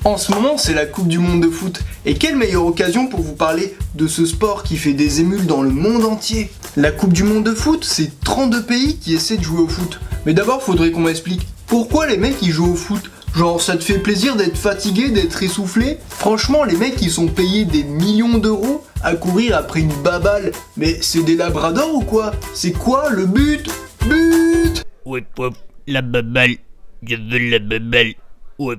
En ce moment, c'est la Coupe du Monde de foot. Et quelle meilleure occasion pour vous parler de ce sport qui fait des émules dans le monde entier. La Coupe du Monde de foot, c'est 32 pays qui essaient de jouer au foot. Mais d'abord, faudrait qu'on m'explique pourquoi les mecs ils jouent au foot. Genre, ça te fait plaisir d'être fatigué, d'être essoufflé? Franchement, les mecs ils sont payés des millions d'euros à courir après une baballe. Mais c'est des labradors ou quoi? C'est quoi le but? Ouais, la baballe. Je veux la baballe. Ouais.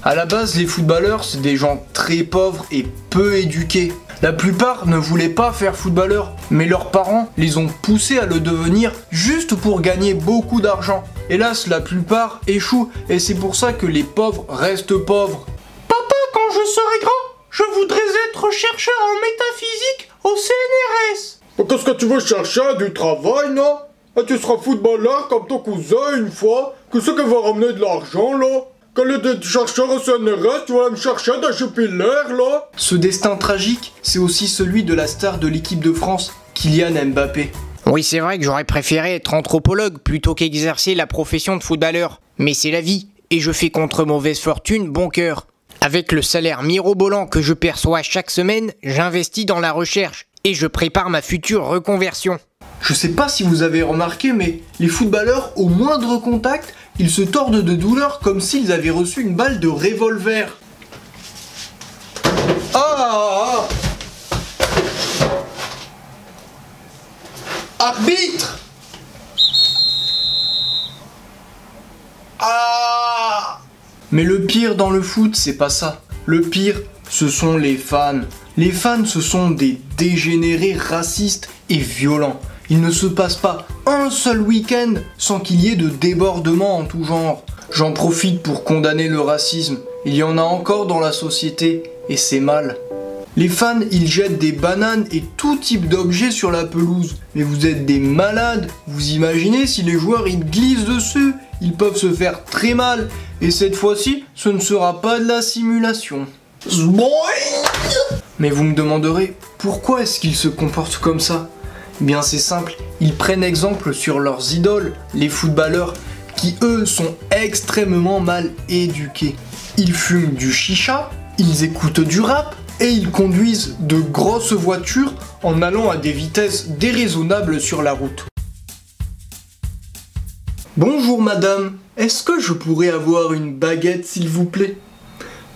À la base, les footballeurs, c'est des gens très pauvres et peu éduqués. La plupart ne voulaient pas faire footballeur, mais leurs parents les ont poussés à le devenir juste pour gagner beaucoup d'argent. Hélas, la plupart échouent et c'est pour ça que les pauvres restent pauvres. Papa, quand je serai grand, je voudrais être chercheur en métaphysique au CNRS. Qu'est-ce que tu veux chercher? Du travail, non? Tu seras footballeur comme ton cousin une fois. Qu'est-ce qui va ramener de l'argent, là? Quand il est chercheur au CNRS, tu vas me chercher des Jupiler, là? Ce destin tragique, c'est aussi celui de la star de l'équipe de France, Kylian Mbappé. Oui, c'est vrai que j'aurais préféré être anthropologue plutôt qu'exercer la profession de footballeur. Mais c'est la vie, et je fais contre mauvaise fortune bon cœur. Avec le salaire mirobolant que je perçois chaque semaine, j'investis dans la recherche, et je prépare ma future reconversion. Je sais pas si vous avez remarqué, mais les footballeurs, au moindre contact, ils se tordent de douleur comme s'ils avaient reçu une balle de revolver. Ah! Arbitre! Ah! Mais le pire dans le foot, c'est pas ça. Le pire, ce sont les fans. Les fans, ce sont des dégénérés racistes et violents. Il ne se passe pas un seul week-end sans qu'il y ait de débordements en tout genre. J'en profite pour condamner le racisme. Il y en a encore dans la société et c'est mal. Les fans, ils jettent des bananes et tout type d'objets sur la pelouse. Mais vous êtes des malades. Vous imaginez si les joueurs ils glissent dessus? Ils peuvent se faire très mal. Et cette fois-ci, ce ne sera pas de la simulation. Mais vous me demanderez, pourquoi est-ce qu'ils se comportent comme ça? Eh bien c'est simple, ils prennent exemple sur leurs idoles, les footballeurs, qui eux sont extrêmement mal éduqués. Ils fument du chicha, ils écoutent du rap, et ils conduisent de grosses voitures en allant à des vitesses déraisonnables sur la route. Bonjour madame, est-ce que je pourrais avoir une baguette s'il vous plaît?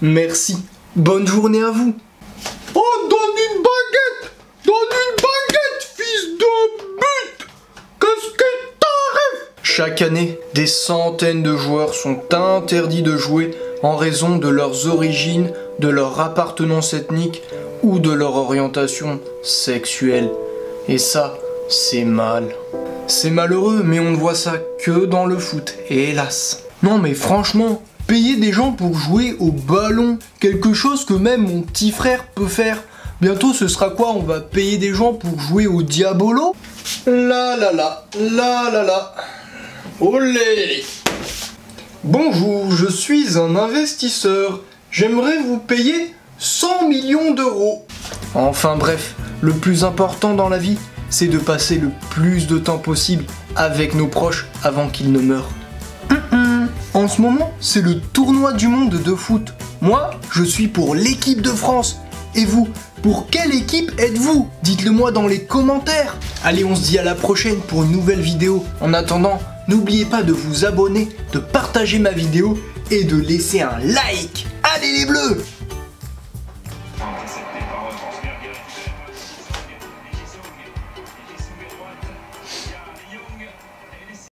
Merci, bonne journée à vous. Oh, donne une baguette! Donne une baguette, fils de but! Qu'est-ce que t'arrives? Chaque année, des centaines de joueurs sont interdits de jouer en raison de leurs origines, de leur appartenance ethnique ou de leur orientation sexuelle. Et ça, c'est mal. C'est malheureux, mais on ne voit ça que dans le foot, et hélas. Non mais franchement, payer des gens pour jouer au ballon, quelque chose que même mon petit frère peut faire. Bientôt ce sera quoi? On va payer des gens pour jouer au diabolo? La la la, la la la. Olé! Bonjour, je suis un investisseur. J'aimerais vous payer 100 millions d'euros. Enfin bref, le plus important dans la vie, c'est de passer le plus de temps possible avec nos proches avant qu'ils ne meurent. En ce moment, c'est le tournoi du monde de foot. Moi, je suis pour l'équipe de France. Et vous, pour quelle équipe êtes-vous? Dites-le moi dans les commentaires. Allez, on se dit à la prochaine pour une nouvelle vidéo. En attendant, n'oubliez pas de vous abonner, de partager ma vidéo et de laisser un like. Allez les bleus!